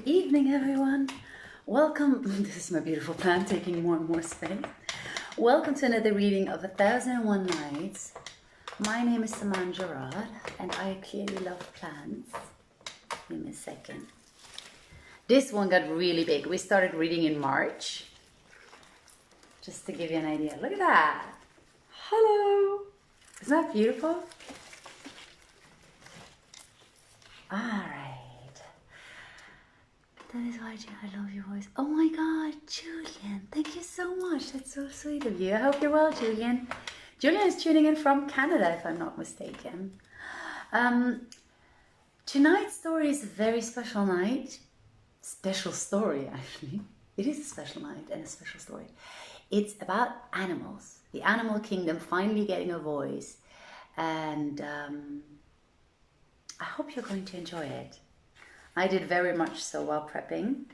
Good evening, everyone. Welcome. This is my beautiful plant taking more and more space. Welcome to another reading of 1001 Nights. My name is Saman Giraud, and I clearly love plants. Give me a second. This one got really big. We started reading in March. Just to give you an idea. Look at that. Hello. Isn't that beautiful? All right. That is why I love your voice. Oh my God, Julian, thank you so much. That's so sweet of you. I hope you're well, Julian. Julian is tuning in from Canada, if I'm not mistaken. Tonight's story is a very special night. Special story, actually. It is a special night and a special story. It's about animals. The animal kingdom finally getting a voice. And I hope you're going to enjoy it. I did very much so while prepping.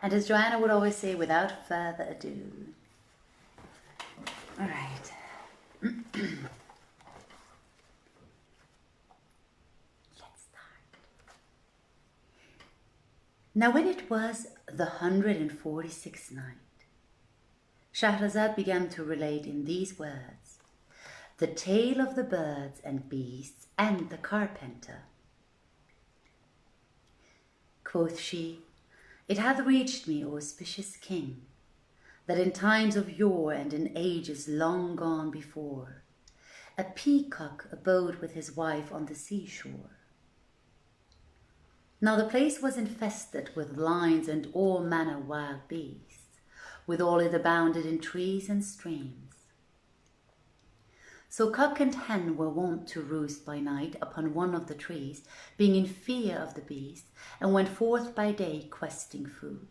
And as Joanna would always say, without further ado. All right. Let's start. Now when it was the 146th night, Shahrazad began to relate in these words, the tale of the birds and beasts and the carpenter. Quoth she, it hath reached me, O auspicious king, that in times of yore and in ages long gone before, a peacock abode with his wife on the seashore. Now the place was infested with lions and all manner wild beasts, withal it abounded in trees and streams. So cock and hen were wont to roost by night upon one of the trees, being in fear of the beast, and went forth by day questing food.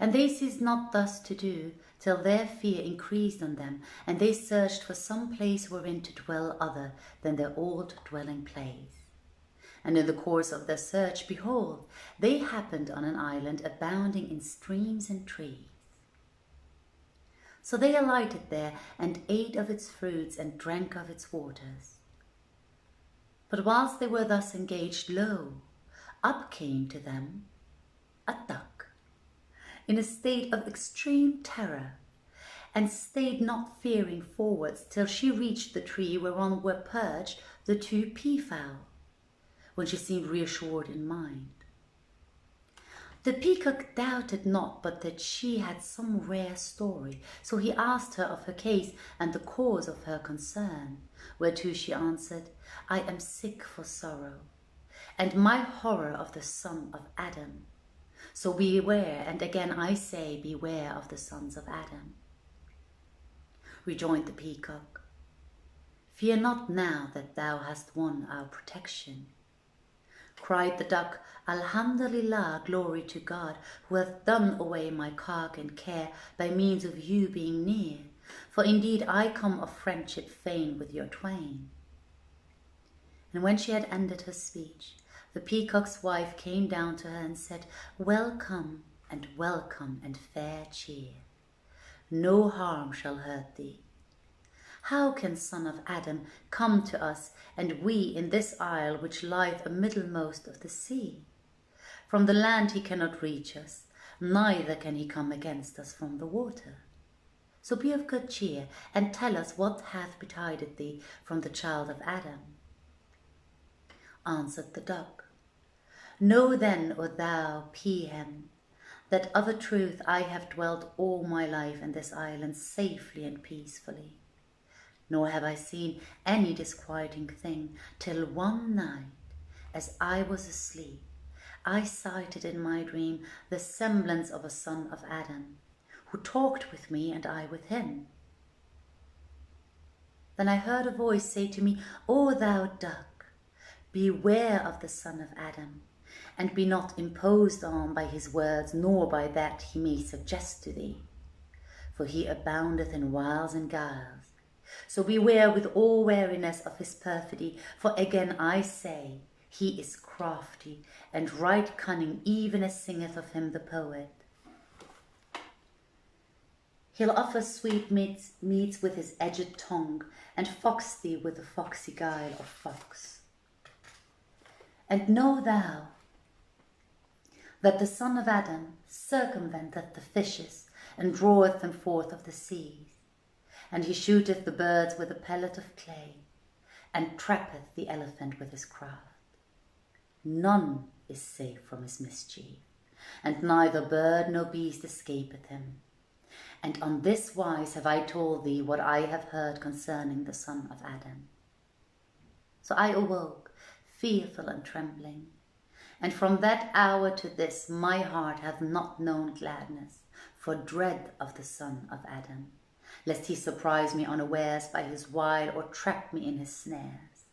And they ceased not thus to do, till their fear increased on them, and they searched for some place wherein to dwell other than their old dwelling place. And in the course of their search, behold, they happened on an island abounding in streams and trees. So they alighted there, and ate of its fruits, and drank of its waters. But whilst they were thus engaged, lo, up came to them a duck, in a state of extreme terror, and stayed not fearing forwards till she reached the tree whereon were perched the two peafowl, when she seemed reassured in mind. The peacock doubted not but that she had some rare story, so he asked her of her case and the cause of her concern, whereto she answered, I am sick for sorrow, and my horror of the son of Adam. So beware, and again I say, beware of the sons of Adam. Rejoined the peacock, fear not now that thou hast won our protection. Cried the duck, Alhamdulillah, glory to God, who hath done away my cark and care by means of you being near, for indeed I come of friendship fain with your twain. And when she had ended her speech, the peacock's wife came down to her and said, welcome and fair cheer. No harm shall hurt thee. How can son of Adam come to us, and we in this isle which lieth amiddlemost of the sea? From the land he cannot reach us, neither can he come against us from the water. So be of good cheer, and tell us what hath betided thee from the child of Adam. Answered the duck, know then, O thou peahen, that of a truth I have dwelt all my life in this island safely and peacefully. Nor have I seen any disquieting thing, till one night, as I was asleep, I sighted in my dream the semblance of a son of Adam, who talked with me and I with him. Then I heard a voice say to me, O thou duck, beware of the son of Adam, and be not imposed on by his words, nor by that he may suggest to thee, for he aboundeth in wiles and guiles. So beware with all wariness of his perfidy, for again I say, he is crafty and right cunning, even as singeth of him the poet. He'll offer sweet meats with his edged tongue, and fox thee with the foxy guile of fox. And know thou that the son of Adam circumventeth the fishes, and draweth them forth of the seas. And he shooteth the birds with a pellet of clay, and trappeth the elephant with his craft. None is safe from his mischief, and neither bird nor beast escapeth him. And on this wise have I told thee what I have heard concerning the son of Adam. So I awoke, fearful and trembling. And from that hour to this my heart hath not known gladness, for dread of the son of Adam, lest he surprise me unawares by his wile, or trap me in his snares.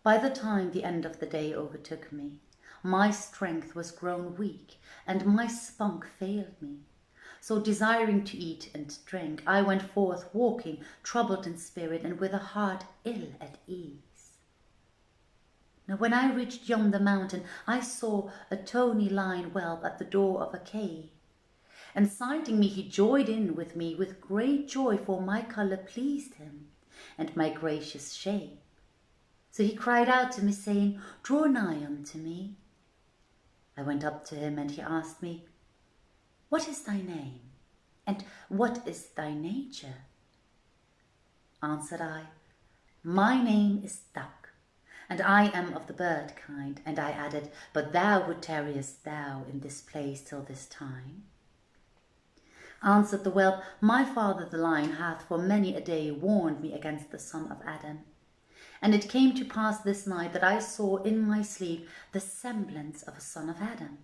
By the time the end of the day overtook me, my strength was grown weak, and my spunk failed me. So desiring to eat and drink, I went forth walking, troubled in spirit, and with a heart ill at ease. Now when I reached yonder mountain, I saw a tawny lion whelp at the door of a cave. And sighting me, he joyed in with me with great joy, for my colour pleased him, and my gracious shape. So he cried out to me, saying, Draw nigh unto me. I went up to him, and he asked me, What is thy name, and what is thy nature? Answered I, My name is Duck, and I am of the bird kind. And I added, But thou, who tarriest thou in this place till this time? Answered the whelp, My father the lion hath for many a day warned me against the son of Adam. And it came to pass this night that I saw in my sleep the semblance of a son of Adam.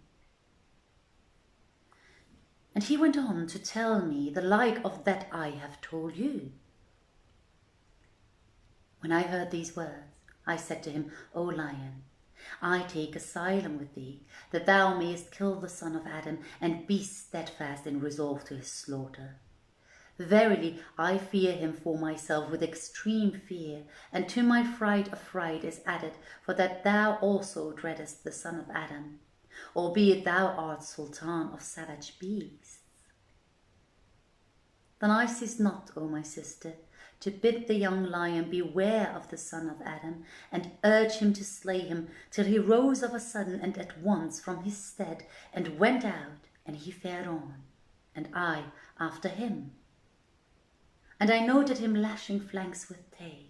And he went on to tell me the like of that I have told you. When I heard these words, I said to him, O lion, I take asylum with thee, that thou mayest kill the son of Adam, and be steadfast in resolve to his slaughter. Verily, I fear him for myself with extreme fear, and to my fright a fright is added, for that thou also dreadest the son of Adam, albeit thou art sultan of savage beasts. Then I cease not, O my sister, to bid the young lion beware of the son of Adam, and urge him to slay him, till he rose of a sudden and at once from his stead, and went out, and he fared on, and I after him. And I noted him lashing flanks with tail.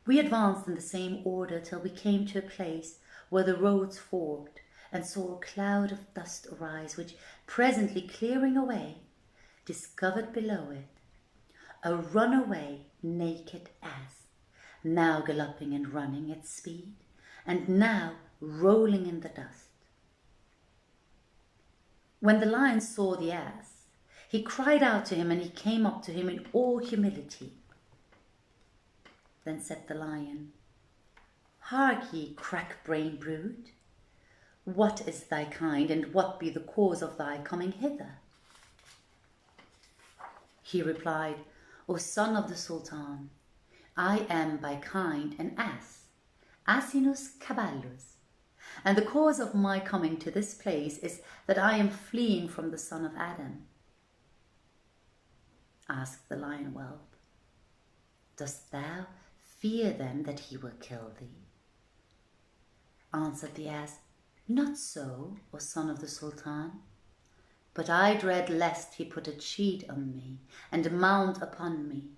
We advanced in the same order till we came to a place where the roads forked, and saw a cloud of dust arise, which presently clearing away, discovered below it a runaway naked ass, now galloping and running at speed, and now rolling in the dust. When the lion saw the ass, he cried out to him, and he came up to him in all humility. Then said the lion, Hark ye, crack-brained brute, what is thy kind, and what be the cause of thy coming hither? He replied, O son of the Sultan, I am by kind an ass, asinus caballus, and the cause of my coming to this place is that I am fleeing from the son of Adam. Asked the lion whelp, Dost thou fear then that he will kill thee? Answered the ass, Not so, O son of the Sultan, but I dread lest he put a cheat on me, and mount upon me.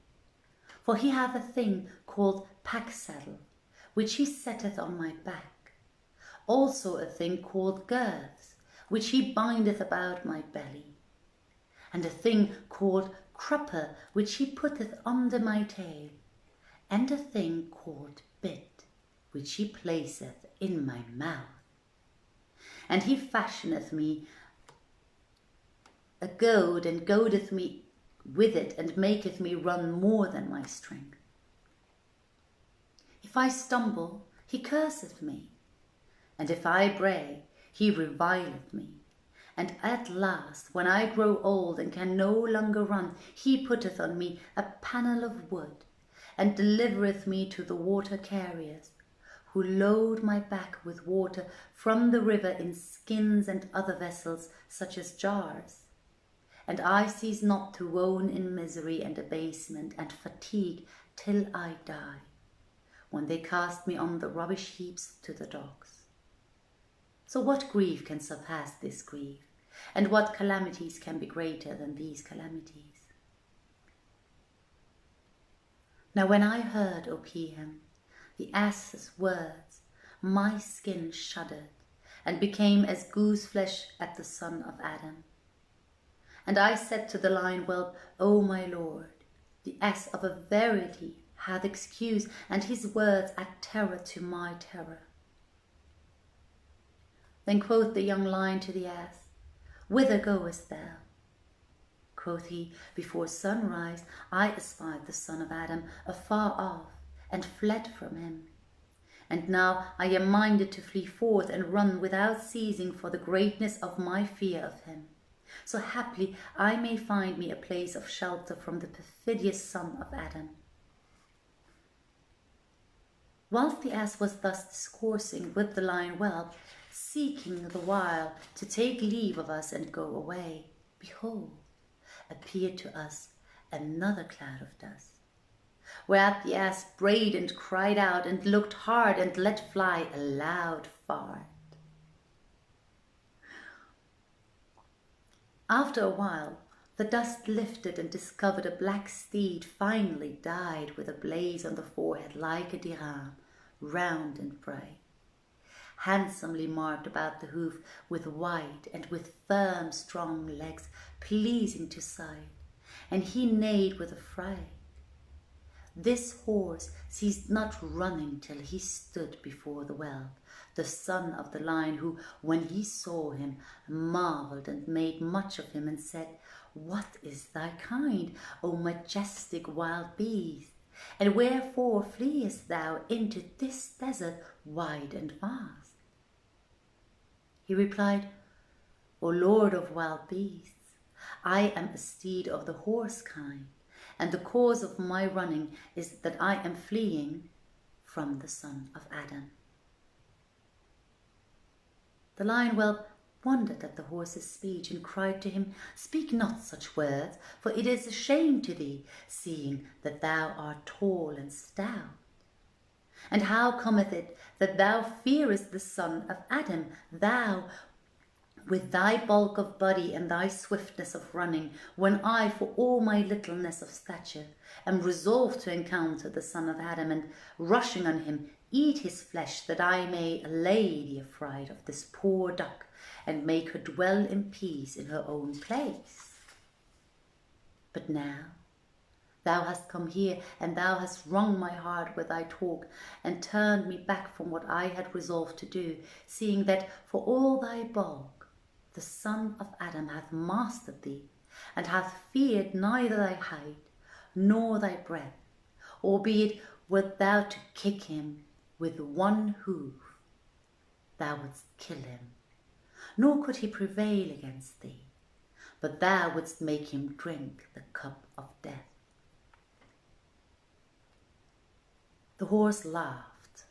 For he hath a thing called pack-saddle, which he setteth on my back, also a thing called girths, which he bindeth about my belly, and a thing called crupper, which he putteth under my tail, and a thing called bit, which he placeth in my mouth. And he fashioneth me a goad, and goadeth me with it, and maketh me run more than my strength. If I stumble, he curseth me, and if I bray, he revileth me. And at last, when I grow old and can no longer run, he putteth on me a panel of wood, and delivereth me to the water carriers, who load my back with water from the river in skins and other vessels, such as jars. And I cease not to wone in misery and abasement and fatigue till I die, when they cast me on the rubbish heaps to the dogs. So what grief can surpass this grief, and what calamities can be greater than these calamities? Now when I heard, O Pehem, the ass's words, my skin shuddered, and became as goose flesh at the son of Adam. And I said to the lion whelp, O my lord, the ass of a verity hath excuse, and his words add terror to my terror. Then quoth the young lion to the ass, Whither goest thou? Quoth he, Before sunrise I espied the son of Adam afar off, and fled from him. And now I am minded to flee forth and run without ceasing for the greatness of my fear of him. So haply I may find me a place of shelter from the perfidious son of Adam. Whilst the ass was thus discoursing with the lion whelp, seeking the while to take leave of us and go away, behold, appeared to us another cloud of dust. Whereat the ass brayed and cried out and looked hard and let fly a loud fart. After a while, the dust lifted and discovered a black steed finely dyed with a blaze on the forehead like a dirham, round and bright, handsomely marked about the hoof with white and with firm strong legs pleasing to sight, and he neighed with affright. This horse ceased not running till he stood before the whelp, the son of the lion, who, when he saw him, marvelled and made much of him, and said, What is thy kind, O majestic wild beast? And wherefore fleest thou into this desert wide and vast? He replied, O Lord of wild beasts, I am a steed of the horse kind, and the cause of my running is that I am fleeing from the son of Adam. The lion whelp wondered at the horse's speech, and cried to him, Speak not such words, for it is a shame to thee, seeing that thou art tall and stout. And how cometh it that thou fearest the son of Adam, thou, with thy bulk of body and thy swiftness of running, when I, for all my littleness of stature, am resolved to encounter the son of Adam, and, rushing on him, eat his flesh, that I may allay the affright of this poor duck, and make her dwell in peace in her own place? But now thou hast come here, and thou hast wrung my heart with thy talk, and turned me back from what I had resolved to do, seeing that for all thy bulk the son of Adam hath mastered thee, and hath feared neither thy height nor thy breadth, albeit wert thou to kick him with one hoof, thou wouldst kill him, nor could he prevail against thee, but thou wouldst make him drink the cup of death. The horse laughed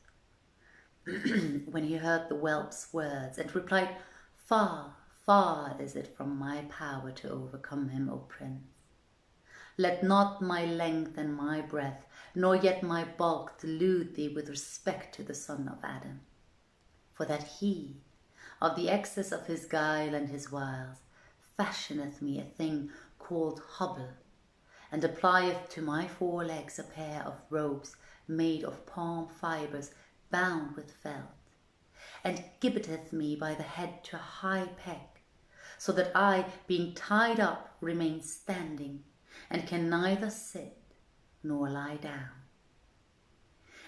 when he heard the whelp's words, and replied, Far, far is it from my power to overcome him, O prince. Let not my length and my breadth, nor yet my bulk, delude thee with respect to the son of Adam, for that he, of the excess of his guile and his wiles, fashioneth me a thing called hobble, and applieth to my 4 legs a pair of ropes made of palm fibres bound with felt, and gibbeteth me by the head to a high peg, so that I, being tied up, remain standing, and can neither sit nor lie down.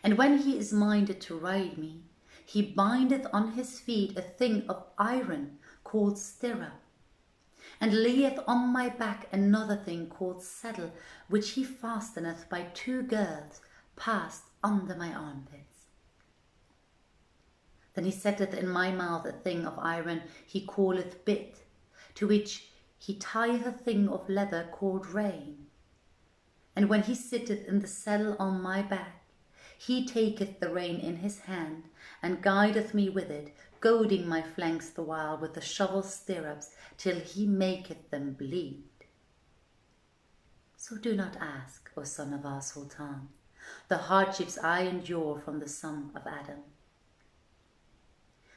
And when he is minded to ride me, he bindeth on his feet a thing of iron called stirrup, and layeth on my back another thing called saddle, which he fasteneth by 2 girths passed under my armpits. Then he setteth in my mouth a thing of iron he calleth bit, to which he tieth a thing of leather called rein. And when he sitteth in the saddle on my back, he taketh the rein in his hand, and guideth me with it, goading my flanks the while with the shovel stirrups, till he maketh them bleed. So do not ask, O son of our Sultan, the hardships I endure from the son of Adam.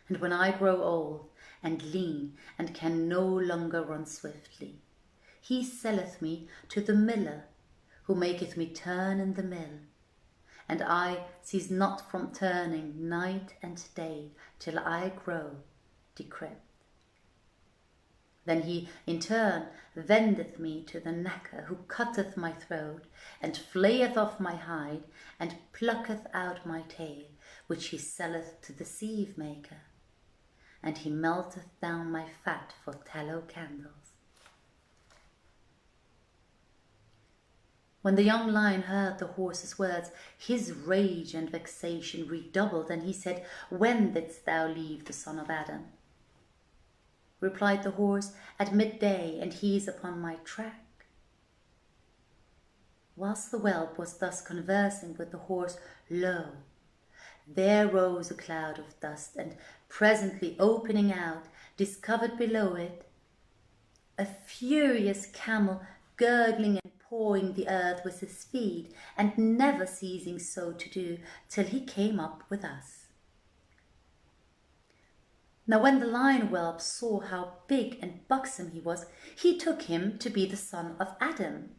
And when I grow old and lean and can no longer run swiftly, he selleth me to the miller, who maketh me turn in the mill, and I cease not from turning night and day till I grow decrepit. Then he in turn vendeth me to the knacker, who cutteth my throat, and flayeth off my hide, and plucketh out my tail, which he selleth to the sieve maker, and he melteth down my fat for tallow candles. When the young lion heard the horse's words, his rage and vexation redoubled, and he said, When didst thou leave the son of Adam? Replied the horse, At midday, and he is upon my track. Whilst the whelp was thus conversing with the horse, lo, there rose a cloud of dust, and presently opening out, discovered below it a furious camel, gurgling and pawing the earth with his feet, and never ceasing so to do till he came up with us. Now when the lion whelp saw how big and buxom he was, he took him to be the son of Adam,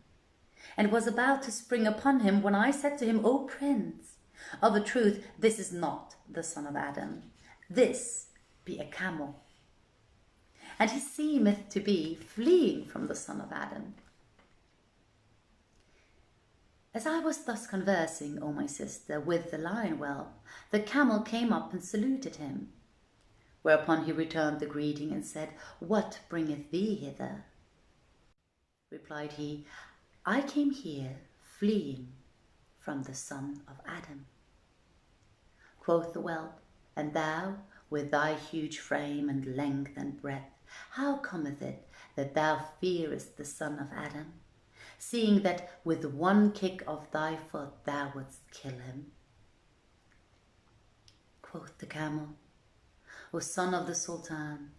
and was about to spring upon him, when I said to him, O prince, of a truth this is not the son of Adam, this be a camel. And he seemeth to be fleeing from the son of Adam. As I was thus conversing, O my sister, with the lion whelp, the camel came up and saluted him. Whereupon he returned the greeting and said, What bringeth thee hither? Replied he, I came here fleeing from the son of Adam. Quoth the whelp, And thou, with thy huge frame and length and breadth, how cometh it that thou fearest the son of Adam, seeing that with one kick of thy foot thou wouldst kill him? Quoth the camel, O son of the Sultan,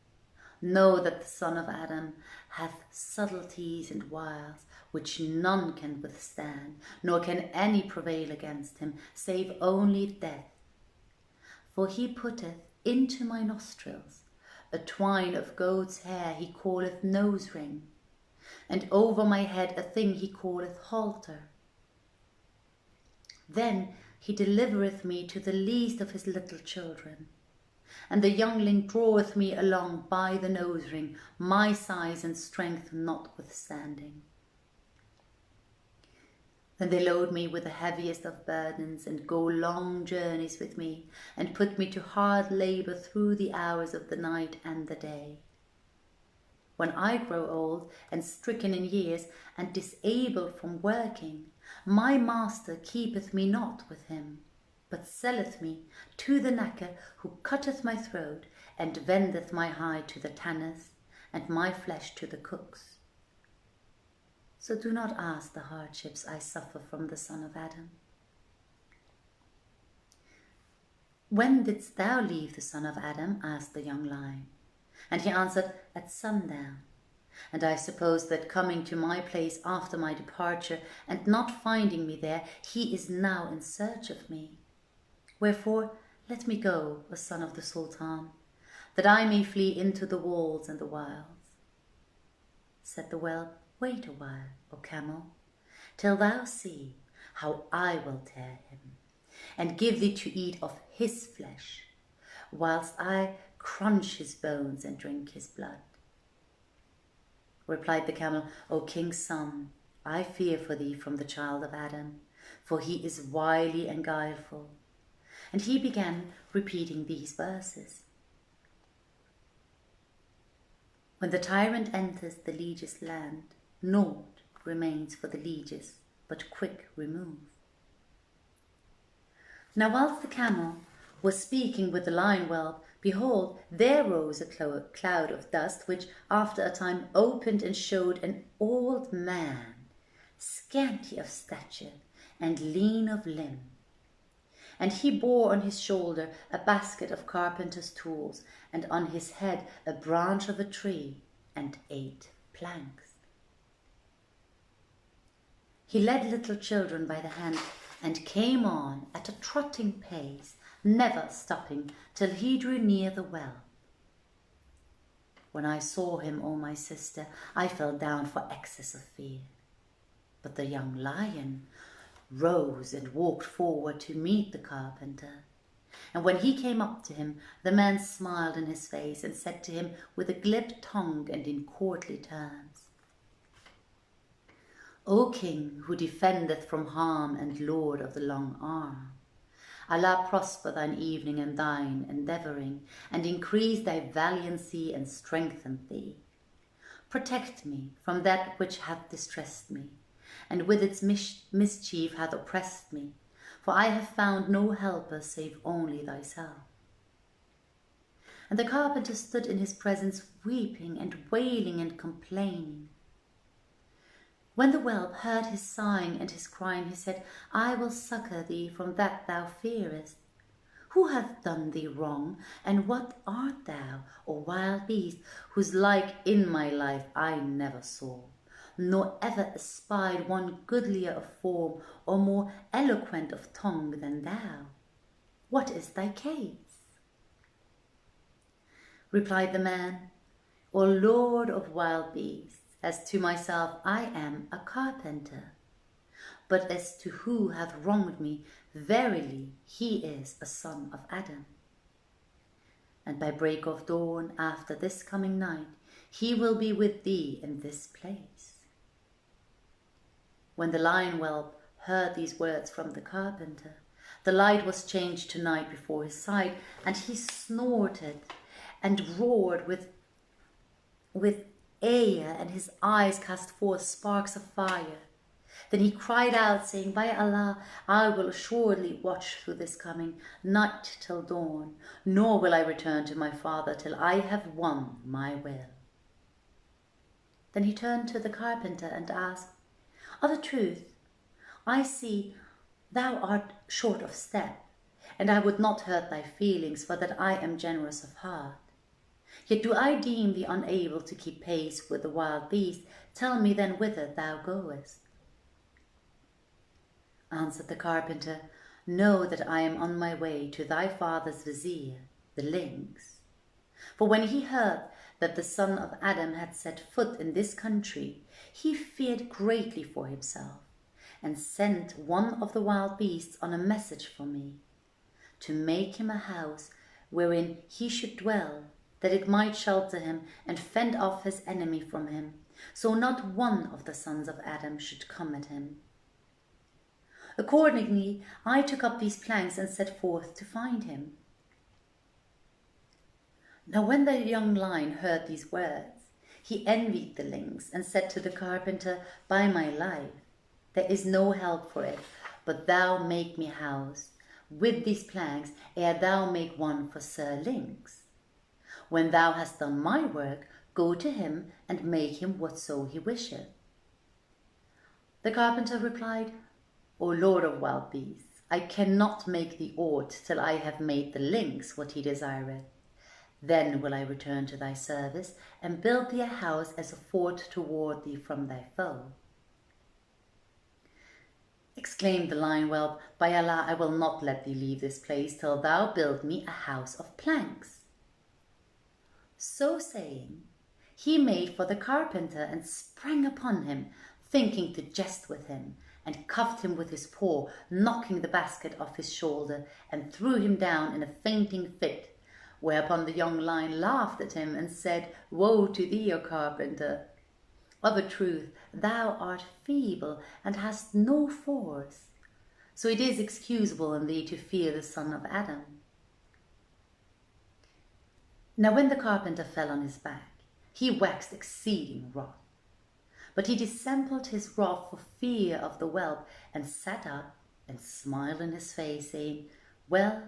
know that the son of Adam hath subtleties and wiles which none can withstand, nor can any prevail against him, save only death. For he putteth into my nostrils a twine of goat's hair he calleth nose ring, and over my head a thing he calleth halter. Then he delivereth me to the least of his little children, and the youngling draweth me along by the nose ring, my size and strength notwithstanding. Then they load me with the heaviest of burdens, and go long journeys with me, and put me to hard labour through the hours of the night and the day. When I grow old and stricken in years, and disabled from working, my master keepeth me not with him, but selleth me to the knacker, who cutteth my throat, and vendeth my hide to the tanners, and my flesh to the cooks. So do not ask the hardships I suffer from the son of Adam. When didst thou leave the son of Adam? Asked the young lion. And he answered, At sundown. And I suppose that coming to my place after my departure, and not finding me there, he is now in search of me. Wherefore let me go, O son of the Sultan, that I may flee into the walls and the wilds. Said the whelp, Wait a while, O camel, till thou see how I will tear him, and give thee to eat of his flesh, whilst I crunch his bones and drink his blood. Replied the camel, O king's son, I fear for thee from the child of Adam, for he is wily and guileful. And he began repeating these verses. When the tyrant enters the liege's land, naught remains for the lieges but quick remove. Now whilst the camel was speaking with the lion whelp, behold, there rose a cloud of dust, which after a time opened and showed an old man, scanty of stature and lean of limb. And he bore on his shoulder a basket of carpenter's tools, and on his head a branch of a tree and 8 planks. He led little children by the hand, and came on at a trotting pace, never stopping till he drew near the well. When I saw him, O my sister, I fell down for excess of fear. But the young lion rose and walked forward to meet the carpenter. And when he came up to him, the man smiled in his face and said to him with a glib tongue and in courtly terms, O king, who defendeth from harm and lord of the long arm, Allah prosper thine evening and thine endeavouring, and increase thy valiancy and strengthen thee. Protect me from that which hath distressed me, and with its mischief hath oppressed me, for I have found no helper save only thyself. And the carpenter stood in his presence weeping and wailing and complaining. When the whelp heard his sighing and his crying, he said, I will succour thee from that thou fearest. Who hath done thee wrong, and what art thou, O wild beast, whose like in my life I never saw, nor ever espied one goodlier of form or more eloquent of tongue than thou? What is thy case? Replied the man, O lord of wild beasts, as to myself I am a carpenter, but as to who hath wronged me, verily he is a son of Adam. And by break of dawn after this coming night, he will be with thee in this place. When the lion whelp heard these words from the carpenter, the light was changed to night before his sight, and he snorted and roared with ire, and his eyes cast forth sparks of fire. Then he cried out, saying, By Allah, I will assuredly watch through this coming night till dawn, nor will I return to my father till I have won my will. Then he turned to the carpenter and asked, Of a truth, I see thou art short of step, and I would not hurt thy feelings, for that I am generous of heart. Yet do I deem thee unable to keep pace with the wild beast. Tell me then whither thou goest. Answered the carpenter, Know that I am on my way to thy father's vizier, the lynx. For when he heard that the son of Adam had set foot in this country, he feared greatly for himself, and sent one of the wild beasts on a message for me, to make him a house wherein he should dwell, that it might shelter him and fend off his enemy from him, so not one of the sons of Adam should come at him. Accordingly, I took up these planks and set forth to find him. Now when the young lion heard these words, he envied the lynx and said to the carpenter, By my life, there is no help for it, but thou make me house with these planks, ere thou make one for Sir Lynx. When thou hast done my work, go to him and make him whatso he wisheth. The carpenter replied, O lord of wild beasts, I cannot make thee aught till I have made the lynx what he desireth. Then will I return to thy service and build thee a house as a fort to ward thee from thy foe. Exclaimed the lion whelp, By Allah, I will not let thee leave this place till thou build me a house of planks. So saying, he made for the carpenter and sprang upon him, thinking to jest with him, and cuffed him with his paw, knocking the basket off his shoulder, and threw him down in a fainting fit, whereupon the young lion laughed at him and said, Woe to thee, O carpenter! Of a truth, thou art feeble and hast no force, so it is excusable in thee to fear the son of Adam. Now when the carpenter fell on his back, he waxed exceeding wroth. But he dissembled his wrath for fear of the whelp, and sat up and smiled in his face, saying, Well,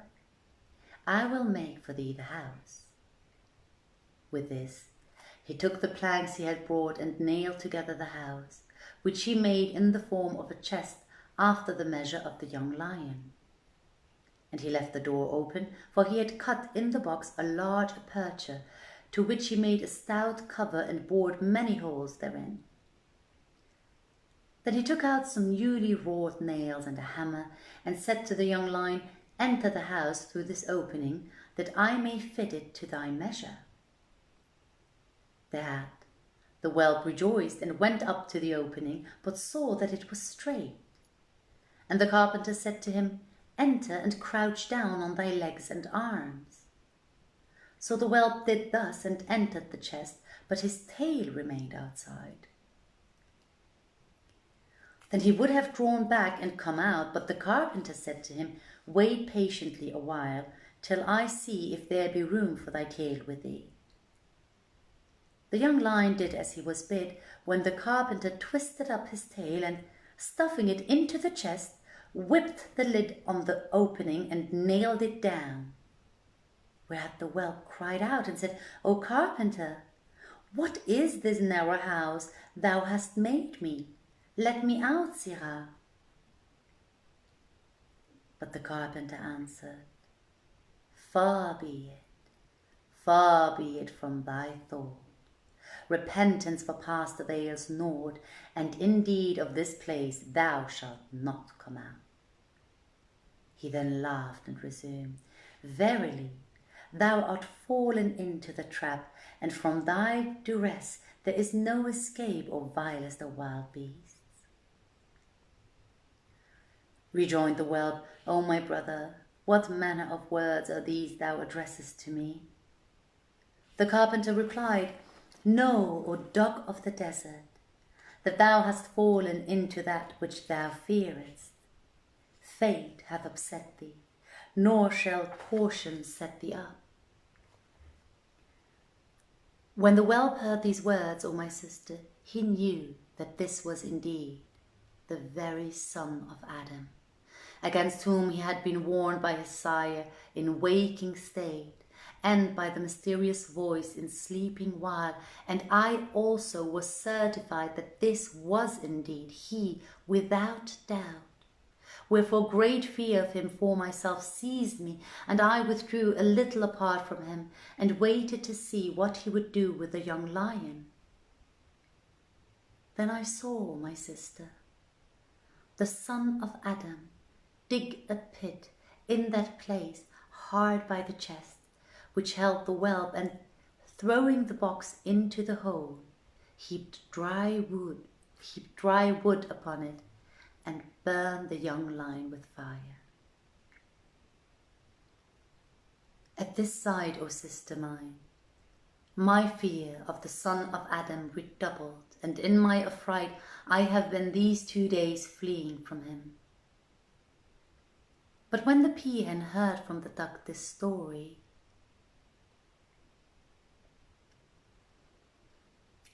I will make for thee the house. With this, he took the planks he had brought and nailed together the house, which he made in the form of a chest after the measure of the young lion. And he left the door open, for he had cut in the box a large aperture, to which he made a stout cover and bored many holes therein. Then he took out some newly wrought nails and a hammer, and said to the young lion, "Enter the house through this opening, that I may fit it to thy measure." Thereat the whelp rejoiced and went up to the opening, but saw that it was straight. And the carpenter said to him, "Enter and crouch down on thy legs and arms." So the whelp did thus and entered the chest, but his tail remained outside. Then he would have drawn back and come out, but the carpenter said to him, "Wait patiently a while, till I see if there be room for thy tail with thee." The young lion did as he was bid, when the carpenter twisted up his tail and, stuffing it into the chest, whipped the lid on the opening and nailed it down. Whereat the whelp cried out and said, "O carpenter, what is this narrow house thou hast made me? Let me out, sirrah." But the carpenter answered, far be it from thy thought. Repentance for past avails naught, and indeed of this place thou shalt not come out. He then laughed and resumed, "Verily, thou art fallen into the trap, and from thy duress there is no escape, or vilest of wild beasts." Rejoined the whelp, "O my brother, what manner of words are these thou addressest to me?" The carpenter replied, "Know, O dog of the desert, that thou hast fallen into that which thou fearest. Fate hath upset thee, nor shall caution set thee up." When the whelp heard these words, O my sister, he knew that this was indeed the very son of Adam, against whom he had been warned by his sire in waking state, and by the mysterious voice in sleeping while, and I also was certified that this was indeed he without doubt. Wherefore great fear of him for myself seized me, and I withdrew a little apart from him, and waited to see what he would do with the young lion. Then I saw, my sister, the son of Adam dig a pit in that place hard by the chest, which held the whelp, and throwing the box into the hole, heaped dry wood upon it, and burned the young lion with fire. At this sight, O sister mine, my fear of the son of Adam redoubled, and in my affright I have been these 2 days fleeing from him. But when the peahen heard from the duck this story,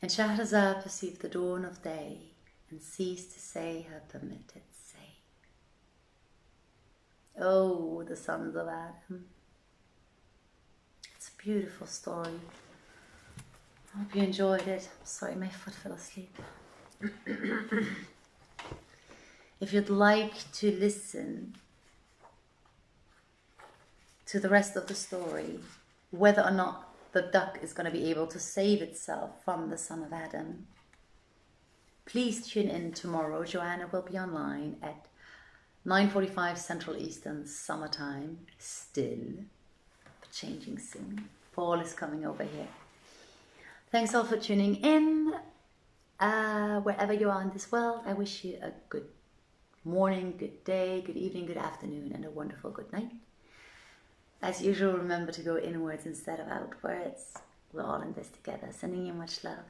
and Shahrazad perceived the dawn of day, and ceased to say her permitted say. Oh, the sons of Adam. It's a beautiful story. I hope you enjoyed it. Sorry, my foot fell asleep. If you'd like to listen to the rest of the story, whether or not the duck is going to be able to save itself from the son of Adam, please tune in tomorrow. Joanna will be online at 9:45 Central Eastern summertime, still, but changing soon. Fall is coming over here. Thanks all for tuning in. Wherever you are in this world, I wish you a good morning, good day, good evening, good afternoon, and a wonderful good night. As usual, remember to go inwards instead of outwards. We're all in this together. Sending you much love.